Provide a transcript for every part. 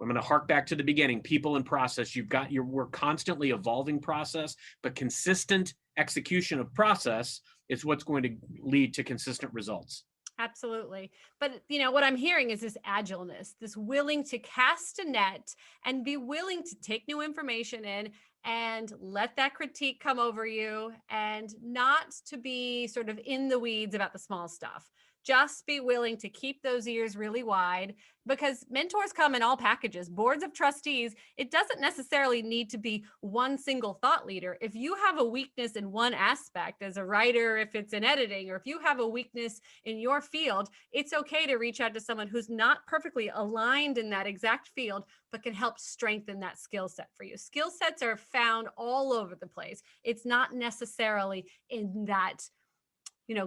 I'm going to hark back to the beginning, people and process. We're constantly evolving process, but consistent execution of process is what's going to lead to consistent results. Absolutely. But what I'm hearing is this agileness, this willing to cast a net and be willing to take new information in and let that critique come over you, and not to be sort of in the weeds about the small stuff. Just be willing to keep those ears really wide, because mentors come in all packages. Boards of trustees, it doesn't necessarily need to be one single thought leader. If you have a weakness in one aspect as a writer, if it's in editing, or if you have a weakness in your field, it's okay to reach out to someone who's not perfectly aligned in that exact field, but can help strengthen that skill set for you. Skill sets are found all over the place. It's not necessarily in that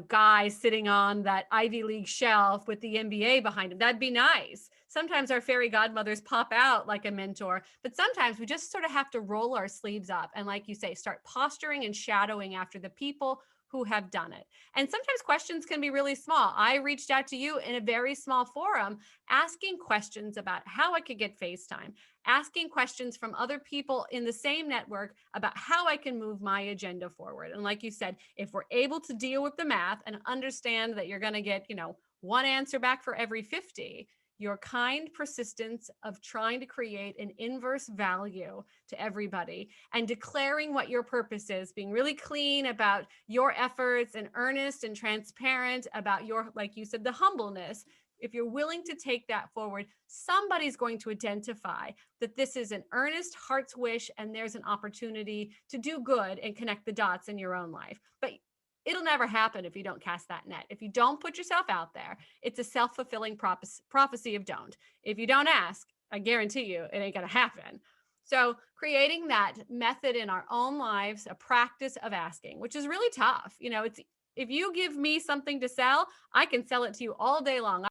guy sitting on that Ivy League shelf with the MBA behind him. That'd be nice. Sometimes our fairy godmothers pop out like a mentor, but sometimes we just sort of have to roll our sleeves up and, like you say, start posturing and shadowing after the people who have done it. And sometimes questions can be really small. I reached out to you in a very small forum, asking questions about how I could get FaceTime, asking questions from other people in the same network about how I can move my agenda forward. And like you said, if we're able to deal with the math and understand that you're going to get, one answer back for every 50, your kind persistence of trying to create an inverse value to everybody and declaring what your purpose is, being really clean about your efforts and earnest and transparent about your, like you said, the humbleness. If you're willing to take that forward, somebody's going to identify that this is an earnest heart's wish and there's an opportunity to do good and connect the dots in your own life. But it'll never happen if you don't cast that net. If you don't put yourself out there, it's a self-fulfilling prophecy of don't. If you don't ask, I guarantee you it ain't going to happen. So creating that method in our own lives, a practice of asking, which is really tough. It's, if you give me something to sell, I can sell it to you all day long.